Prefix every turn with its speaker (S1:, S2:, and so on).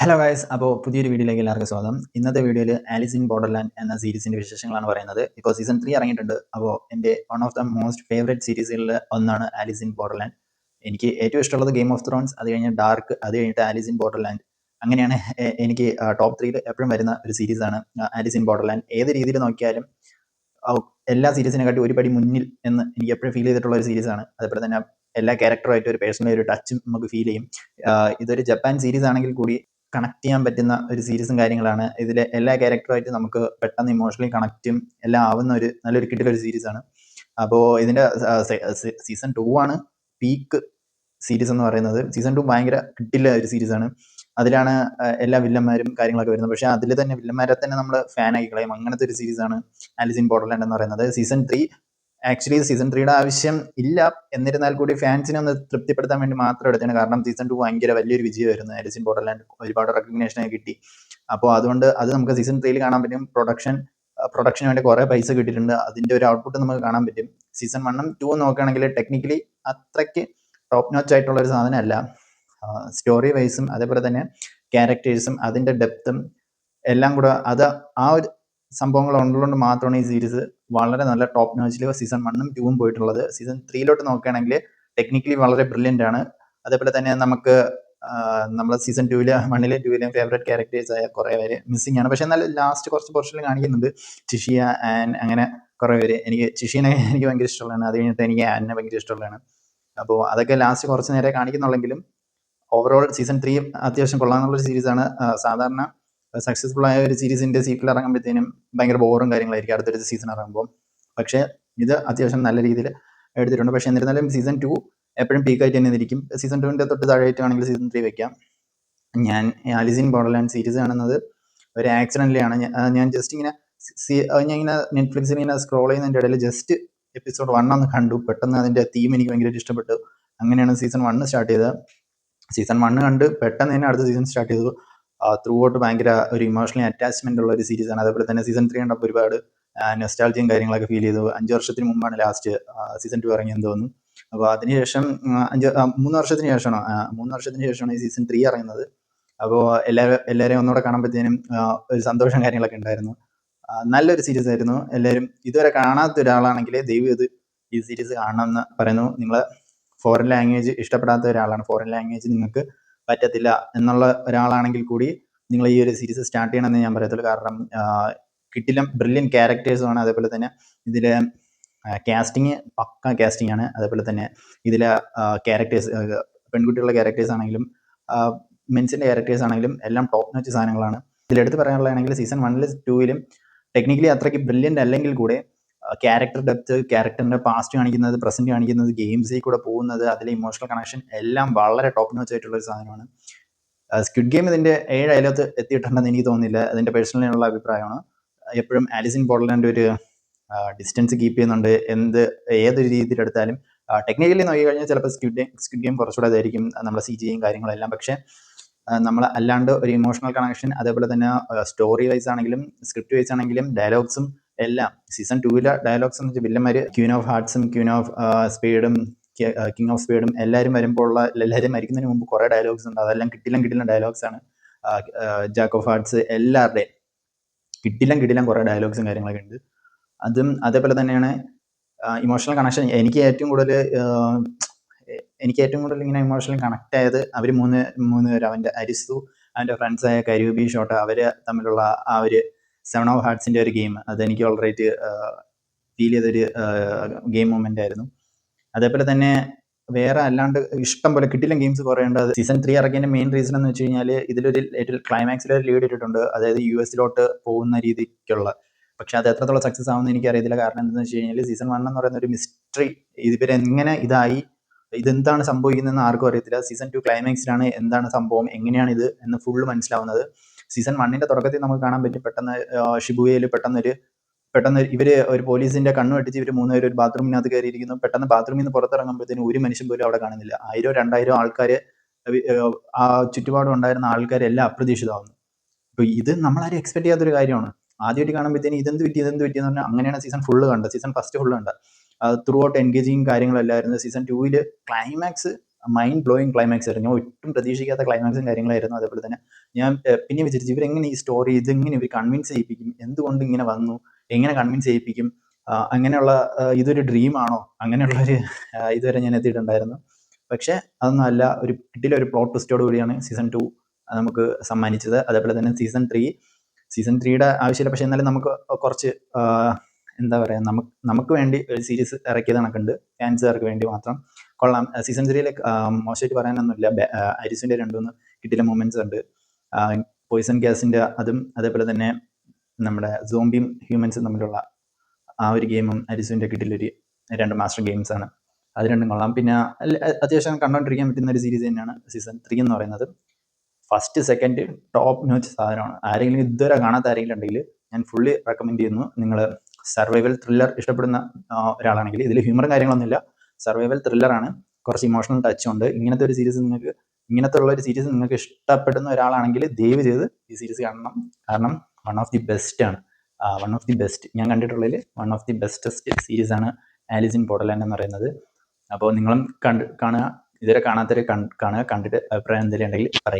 S1: Hello guys, അപ്പോൾ പുതിയൊരു വീഡിയോയിലേക്ക് എല്ലാവർക്കും സ്വാഗതം. ഇന്നത്തെ വീഡിയോയിൽ ആലിസ് ഇൻ ബോർഡർലാൻഡ് എന്ന സീരീസിന്റെ വിശേഷങ്ങളാണ് പറയുന്നത്. ഇപ്പോൾ സീസൺ 3 ഇറങ്ങിയിട്ടുണ്ട്. അപ്പോൾ എൻ്റെ one of the most favourite സീരീസുകളിൽ ഒന്നാണ് ആലിസ് ഇൻ ബോർഡർലാൻഡ്. എനിക്ക് ഏറ്റവും ഇഷ്ടമുള്ളത് ഗെയിം ഓഫ് ത്രോൺസ്, അത് കഴിഞ്ഞ് ഡാർക്ക്, അത് കഴിഞ്ഞിട്ട് ആലിസ് ഇൻ ബോർഡർലാൻഡ്. അങ്ങനെയാണ് എനിക്ക് ടോപ്പ് 3 എപ്പോഴും വരുന്ന ഒരു സീരീസാണ് ആലിസ് ഇൻ ബോർഡർലാൻഡ്. ഏത് രീതിയിൽ നോക്കിയാലും എല്ലാ സീരീസിനെക്കാട്ടും ഒരു പടി മുന്നിൽ എന്ന് എനിക്ക് എപ്പോഴും ഫീൽ ചെയ്തിട്ടുള്ള ഒരു സീരീസാണ്. അതുപോലെ തന്നെ എല്ലാ ക്യാരക്ടറുമായിട്ട് ഒരു പേഴ്സണൽ ഒരു ടച്ചും നമുക്ക് ഫീൽ ചെയ്യും. ഇതൊരു ജപ്പാൻ സീരീസ് ആണെങ്കിൽ കൂടി കണക്ട് ചെയ്യാൻ പറ്റുന്ന ഒരു സീരീസും കാര്യങ്ങളാണ്. ഇതിലെ എല്ലാ ക്യാരക്ടറുമായിട്ട് നമുക്ക് പെട്ടെന്ന് ഇമോഷണലി കണക്റ്റും എല്ലാം ആവുന്ന ഒരു നല്ലൊരു കിട്ടിലൊരു സീരീസാണ്. അപ്പോൾ ഇതിൻ്റെ സീസൺ 2 ആണ് പീക്ക് സീരീസ് എന്ന് പറയുന്നത്. സീസൺ 2 ഭയങ്കര കിട്ടില്ല ഒരു സീരീസാണ്. അതിലാണ് എല്ലാ വില്ലന്മാരും കാര്യങ്ങളൊക്കെ വരുന്നത്. പക്ഷേ അതിൽ തന്നെ വില്ലന്മാരെ തന്നെ നമ്മൾ ഫാനാക്കി കളയും. അങ്ങനത്തെ ഒരു സീരീസാണ് ആലിസ് ഇൻ ബോർഡർലാൻഡ് എന്ന് പറയുന്നത്. സീസൺ 3 ആക്ച്വലി സീസൺ 3യുടെ ആവശ്യം ഇല്ല, എന്നിരുന്നാൽ കൂടി ഫാൻസിനെ ഒന്ന് തൃപ്തിപ്പെടുത്താൻ വേണ്ടി മാത്രം എടുത്തതാണ്. കാരണം സീസൺ 2 ഭയങ്കര വലിയൊരു വിജയമായിരുന്നു. ആലിസ് ഇൻ ബോർഡർലാൻഡ് ഒരുപാട് റെക്കഗ്നേഷൻ കിട്ടി. അപ്പോൾ അതുകൊണ്ട് അത് നമുക്ക് സീസൺ 3 കാണാൻ പറ്റും. പ്രൊഡക്ഷന് വേണ്ടി കുറേ പൈസ കിട്ടിയിട്ടുണ്ട്. അതിൻ്റെ ഒരു ഔട്ട്പുട്ട് നമുക്ക് കാണാൻ പറ്റും. സീസൺ 1ഉം 2ഉം നോക്കുകയാണെങ്കിൽ ടെക്നിക്കലി അത്രയ്ക്ക് ടോപ്പ് നോച്ച് ആയിട്ടുള്ള ഒരു സാധനമല്ല. സ്റ്റോറി വൈസും അതേപോലെ തന്നെ ക്യാരക്ടേഴ്സും അതിൻ്റെ ഡെപ്തും എല്ലാം കൂടെ അത് ആ ഒരു സംഭവങ്ങൾ ഉള്ളതുകൊണ്ട് മാത്രമാണ് ഈ സീരീസ് വളരെ നല്ല ടോപ്പ് നോച്ചിൽ സീസൺ 1ഉം 2ഉം പോയിട്ടുള്ളത്. സീസൺ 3 നോക്കുകയാണെങ്കിൽ ടെക്നിക്കലി വളരെ ബ്രില്യൻ്റ് ആണ്. അതേപോലെ തന്നെ നമുക്ക് നമ്മൾ സീസൺ 1ലും 2ലും ഫേവറേറ്റ് ക്യാരക്ടേഴ്സ് ആയ കുറേ പേര് മിസ്സിംഗ് ആണ്. പക്ഷേ എന്നാൽ ലാസ്റ്റ് കുറച്ച് പോർഷനിൽ കാണിക്കുന്നുണ്ട്. ചിഷിയ, ആൻ, അങ്ങനെ കുറേ പേര്. എനിക്ക് ചിഷീനെ എനിക്ക് ഭയങ്കര ഇഷ്ടമുള്ളതാണ്. അത് കഴിഞ്ഞിട്ട് എനിക്ക് ആനിനെ ഭയങ്കര ഇഷ്ടമുള്ളതാണ്. അപ്പോൾ അതൊക്കെ ലാസ്റ്റ് കുറച്ച് നേരെ കാണിക്കുന്നുള്ളെങ്കിലും ഓവറോൾ സീസൺ 3 അത്യാവശ്യം കൊള്ളാമെന്നുള്ളൊരു സീരീസാണ്. സാധാരണ സക്സസ്ഫുൾ ആയ ഒരു സീരീസിൻ്റെ സീക്വൽ ഇറങ്ങുമ്പോഴത്തേനും ഭയങ്കര ബോറും കാര്യങ്ങളായിരിക്കും അടുത്തൊരു സീസൺ ഇറങ്ങുമ്പോൾ. പക്ഷേ ഇത് അത്യാവശ്യം നല്ല രീതിയിൽ എടുത്തിട്ടുണ്ട്. പക്ഷേ എന്നിരുന്നാലും സീസൺ 2 എപ്പോഴും പീക്കായിട്ട് തന്നെ ഇരിക്കും. സീസൺ 2ൻ്റെ തൊട്ട് താഴെയായിട്ടാണെങ്കിൽ സീസൺ 3 വെക്കാം. ഞാൻ ആലിസ് ഇൻ ബോർഡർലാൻഡ് സീരീസ് കാണുന്നത് ഒരു ആക്സിഡൻ്റിലാണ്. ഞാൻ ജസ്റ്റ് ഇങ്ങനെ ഞാൻ ഇങ്ങനെ നെറ്റ്ഫ്ലിക്സിൽ ഇങ്ങനെ സ്ക്രോൾ ചെയ്യുന്നതിൻ്റെ ഇടയിൽ ജസ്റ്റ് എപ്പിസോഡ് 1 ഒന്ന് കണ്ടു. പെട്ടെന്ന് അതിൻ്റെ തീം എനിക്ക് ഭയങ്കരമായിട്ട് ഇഷ്ടപ്പെട്ടു. അങ്ങനെയാണ് സീസൺ 1 സ്റ്റാർട്ട് ചെയ്തത്. സീസൺ 1 കണ്ട് പെട്ടെന്ന് തന്നെ അടുത്ത സീസൺ സ്റ്റാർട്ട് ചെയ്തു. ത്രൂ ഔട്ട് ഭയങ്കര ഒരു ഇമോഷണലി അറ്റാച്ച്മെൻ്റ് ഉള്ള ഒരു സീരീസാണ്. അതേപോലെ തന്നെ സീസൺ 3 കണ്ടപ്പോൾ ഒരുപാട് നൊസ്റ്റാൾജിയും കാര്യങ്ങളൊക്കെ ഫീൽ ചെയ്തു. 5 വർഷത്തിന് മുമ്പാണ് ലാസ്റ്റ് സീസൺ 2 ഇറങ്ങിയെന്ന് തോന്നുന്നു. അപ്പോൾ അതിനുശേഷം 3 വർഷത്തിന് ശേഷമാണോ 3 വർഷത്തിന് ശേഷമാണ് ഈ സീസൺ 3 ഇറങ്ങുന്നത്. അപ്പോൾ എല്ലാവരെയും ഒന്നുകൂടെ കാണുമ്പോഴത്തേനും ഒരു സന്തോഷം കാര്യങ്ങളൊക്കെ ഉണ്ടായിരുന്നു. നല്ലൊരു സീരീസ് ആയിരുന്നു. എല്ലാവരും ഇതുവരെ കാണാത്ത ഒരാളാണെങ്കിൽ ദയവ് ഇത് ഈ സീരീസ് കാണണമെന്ന് പറയുന്നു. നിങ്ങൾ ഫോറിൻ ലാംഗ്വേജ് ഇഷ്ടപ്പെടാത്ത ഒരാളാണ്, ഫോറിൻ ലാംഗ്വേജ് നിങ്ങൾക്ക് പറ്റത്തില്ല എന്നുള്ള ഒരാളാണെങ്കിൽ കൂടി നിങ്ങൾ ഈ ഒരു സീരീസ് സ്റ്റാർട്ട് ചെയ്യണമെന്ന് ഞാൻ പറയത്തുള്ളൂ. കാരണം കിട്ടിലും ബ്രില്യൻ ക്യാരക്ടേഴ്സുമാണ്. അതേപോലെ തന്നെ ഇതിലെ കാസ്റ്റിങ് പക്ക കാസ്റ്റിംഗ് ആണ്. അതേപോലെ തന്നെ ഇതിലെ ക്യാരക്ടേഴ്സ്, പെൺകുട്ടികളുടെ ക്യാരക്ടേഴ്സ് ആണെങ്കിലും മെൻസിൻ്റെ ക്യാരക്ടേഴ്സ് ആണെങ്കിലും എല്ലാം ടോപ്പ് നോച്ച് സാധനങ്ങളാണ്. ഇതിലെടുത്ത് പറയാനുള്ളതാണെങ്കിൽ സീസൺ 1ലും 2ലും ടെക്നിക്കലി അത്രയ്ക്ക് ബ്രില്യൻ്റ് അല്ലെങ്കിൽ കൂടെ ക്യാരക്ടർ ഡെപ്ത്, ക്യാരക്ടറിൻ്റെ പാസ്റ്റ് കാണിക്കുന്നത്, പ്രസൻറ്റ് കാണിക്കുന്നത്, ഗെയിംസിൽ കൂടെ പോകുന്നത്, അതിലെ ഇമോഷണൽ കണക്ഷൻ എല്ലാം വളരെ ടോപ്പ് നോച്ച് ആയിട്ടുള്ള ഒരു സാധനമാണ്. സ്ക്വിഡ് ഗെയിം ഇതിൻ്റെ 7 അയലത്ത് എത്തിയിട്ടുണ്ടെന്ന് എനിക്ക് തോന്നുന്നില്ല. അതിൻ്റെ പേഴ്സണലിനുള്ള അഭിപ്രായമാണ്. എപ്പോഴും ആലിസ് ഇൻ ബോർഡർലാൻഡ് ഒരു ഡിസ്റ്റൻസ് കീപ്പ് ചെയ്യുന്നുണ്ട്. ഏതൊരു രീതിയിലെടുത്താലും ടെക്നിക്കലി നോക്കി കഴിഞ്ഞാൽ ചിലപ്പോൾ സ്ക്വിഡ് ഗെയിം കുറച്ചുകൂടെ ഇതായിരിക്കും, നമ്മുടെ CGയും കാര്യങ്ങളെല്ലാം. പക്ഷേ നമ്മൾ അല്ലാണ്ട് ഒരു ഇമോഷണൽ കണക്ഷൻ, അതേപോലെ തന്നെ സ്റ്റോറി വൈസ് ആണെങ്കിലും സ്ക്രിപ്റ്റ് വൈസ് ആണെങ്കിലും ഡയലോഗ്സും എല്ലാം. സീസൺ 2ലെ ഡയലോഗ്സ് എന്ന് വെച്ചാൽ വില്ലന്മാർ ക്വീൻ ഓഫ് ഹാർട്ട്സും ക്വീൻ ഓഫ് സ്പീഡും കിങ് ഓഫ് സ്പീഡും എല്ലാവരും വരുമ്പോൾ ഉള്ള എല്ലാവരും മരിക്കുന്നതിന് മുമ്പ് കുറേ ഡയലോഗ്സ് ഉണ്ട്. അതെല്ലാം കിട്ടില്ല ഡയലോഗ്സ് ആണ്. ജാക്ക് ഓഫ് ഹാർട്ട്സ് എല്ലാവരുടെയും കിട്ടില്ല കുറേ ഡയലോഗ്സും കാര്യങ്ങളൊക്കെ ഉണ്ട്. അതും അതേപോലെ തന്നെയാണ് ഇമോഷണൽ കണക്ഷൻ. എനിക്ക് ഏറ്റവും കൂടുതൽ ഇങ്ങനെ ഇമോഷണൽ കണക്ട് ആയത് അവർ മൂന്ന് പേര്, അവൻ്റെ അരിസു, അവൻ്റെ ഫ്രണ്ട്സായ കരൂബി, ഷോട്ട, അവർ തമ്മിലുള്ള ആ ഒരു 7 ഓഫ് ഹാർട്ട്സിൻ്റെ ഒരു ഗെയിം. അതെനിക്ക് വളരെ ഫീൽ ചെയ്തൊരു ഗെയിം മൊമെൻ്റ് ആയിരുന്നു. അതേപോലെ തന്നെ വേറെ അല്ലാണ്ട് ഇഷ്ടം പോലെ കിട്ടില്ല ഗെയിംസ് കുറേ ഉണ്ട്. അത് സീസൺ 3 ഇറങ്ങിയതിൻ്റെ മെയിൻ റീസൺ എന്ന് വെച്ച് കഴിഞ്ഞാൽ ഇതിലൊരു ക്ലൈമാക്സിലൊരു ലീഡ് ഇട്ടിട്ടുണ്ട്. അതായത് US പോകുന്ന രീതിക്കുള്ള. പക്ഷെ അത് എത്രത്തോളം സക്സസ് ആവുമെന്ന് എനിക്കറിയത്തില്ല. കാരണം എന്താണെന്ന് വെച്ച് കഴിഞ്ഞാൽ സീസൺ 1 എന്ന് പറയുന്ന ഒരു മിസ്റ്ററി. ഇവരെങ്ങനെ ഇതായി, ഇതെന്താണ് സംഭവിക്കുന്നതെന്ന് ആർക്കും അറിയത്തില്ല. സീസൺ 2 ക്ലൈമാക്സിലാണ് എന്താണ് സംഭവം, എങ്ങനെയാണ് ഇത് എന്ന് ഫുള്ള് മനസ്സിലാവുന്നത്. സീസൺ 1ൻ്റെ തുടക്കത്തിൽ നമുക്ക് കാണാൻ പറ്റും. പെട്ടെന്ന് ഷിബുയയിൽ പെട്ടെന്ന് ഇവര് ഒരു പോലീസിന്റെ കണ്ണു വെട്ടിച്ച് ഇവർ 3 പേര് ഒരു ബാത്റൂമിനകത്ത് കയറിയിരിക്കുന്നു. പെട്ടെന്ന് ബാത്റൂമിൽ നിന്ന് പുറത്തിറങ്ങുമ്പോഴത്തേനും ഒരു മനുഷ്യൻ പോലും അവിടെ കാണുന്നില്ല. 1000-2000 ആൾക്കാർ ആ ചുറ്റുപാടും ഉണ്ടായിരുന്ന ആൾക്കാരെല്ലാം അപ്രതീക്ഷിതമാവുന്നു. അപ്പോൾ ഇത് നമ്മളാരും എക്സ്പെക്ട് ചെയ്യാത്തൊരു കാര്യമാണ്. ആദ്യമായിട്ട് കാണുമ്പോഴത്തേനും ഇതെന്ത് പറ്റിയെന്ന് പറഞ്ഞാൽ അങ്ങനെയാണ് സീസൺ ഫസ്റ്റ് ഫുള്ള് കണ്ടത്. ത്രൂ ഔട്ട് എൻഗേജിങ് കാര്യങ്ങളല്ലായിരുന്നു. Season 2 climax mind blowing climax ആയിരുന്നു. ഞാൻ ഒട്ടും പ്രതീക്ഷിക്കാത്ത ക്ലൈമാക്സും കാര്യങ്ങളായിരുന്നു. അതേപോലെ തന്നെ ഞാൻ പിന്നെ വിചാരിച്ചു ഇവരെങ്ങനെ ഈ സ്റ്റോറി ഇതെങ്ങനെ ഇവർ കൺവിൻസ് ചെയ്യിപ്പിക്കും, എന്തുകൊണ്ട് ഇങ്ങനെ വന്നു, എങ്ങനെ കൺവിൻസ് ചെയ്യിപ്പിക്കും, അങ്ങനെയുള്ള ഇതൊരു ഡ്രീമാണോ, അങ്ങനെയുള്ളൊരു ഇതുവരെ ഞാൻ എത്തിയിട്ടുണ്ടായിരുന്നു. പക്ഷേ അതൊന്നും അല്ല, ഒരു കിട്ടിലൊരു പ്ലോട്ട് ട്വിസ്റ്റോട് കൂടിയാണ് സീസൺ 2 നമുക്ക് സമ്മാനിച്ചത്. അതേപോലെ തന്നെ സീസൺ 3യുടെ ആവശ്യമില്ല, പക്ഷേ എന്നാലും നമുക്ക് കുറച്ച് എന്താ പറയുക, നമുക്ക് വേണ്ടി ഒരു സീരീസ് ഇറക്കിയത് കണക്കുണ്ട്, ഫാൻസുകാർക്ക് വേണ്ടി മാത്രം കൊള്ളാം. സീസൺ 3 മോശമായിട്ട് പറയാനൊന്നുമില്ല. അരിസിൻ്റെ 2-3 കിട്ടിയ മൊമെന്റ്സ് ഉണ്ട്. പോയിസൺ ഗ്യാസിൻ്റെ അതും, അതേപോലെ തന്നെ നമ്മുടെ സോംബിയും ഹ്യൂമൻസും തമ്മിലുള്ള ആ ഒരു ഗെയിമും അരിസുവിൻ്റെ കിട്ടിലൊരു 2 മാസ്റ്റർ ഗെയിംസ് ആണ്. അത് രണ്ടും കൊള്ളാം. പിന്നെ അത്യാവശ്യം കണ്ടുകൊണ്ടിരിക്കാൻ പറ്റുന്ന ഒരു സീരീസ് തന്നെയാണ് സീസൺ 3 എന്ന് പറയുന്നത്. ഫസ്റ്റ് സെക്കൻഡ് ടോപ്പ് നോച്ച് സാധനമാണ്. ആരെങ്കിലും ഇതുവരെ കാണാത്ത ആരെങ്കിലും ഉണ്ടെങ്കിൽ ഞാൻ ഫുള്ളി റെക്കമെൻഡ് ചെയ്യുന്നു. നിങ്ങൾ സർവൈവൽ ത്രില്ലർ ഇഷ്ടപ്പെടുന്ന ഒരാളാണെങ്കിൽ, ഇതിൽ ഹ്യൂമറും കാര്യങ്ങളൊന്നുമില്ല, സർവൈവൽ ത്രില്ലറാണ്, കുറച്ച് ഇമോഷണൽ ടച്ചും ഉണ്ട്. ഇങ്ങനത്തെ ഒരു സീരീസ് നിങ്ങൾക്ക് ഇഷ്ടപ്പെടുന്ന ഒരാളാണെങ്കിൽ ദയവ് ചെയ്ത് ഈ സീരീസ് കാണണം. കാരണം വൺ ഓഫ് ദി ബെസ്റ്റ് ആണ്. വൺ ഓഫ് ദി ബെസ്റ്റ് ഞാൻ കണ്ടിട്ടുള്ളതിൽ one of the bestest series ആണ് ആലിസ് ഇൻ ബോർഡർലാൻഡ് എന്ന് പറയുന്നത്. അപ്പോൾ നിങ്ങളും കാണുക, ഇതുവരെ കാണാത്തവരെ കാണുക, കണ്ടിട്ട് അഭിപ്രായം എന്തെങ്കിലും ഉണ്ടെങ്കിൽ പറയും.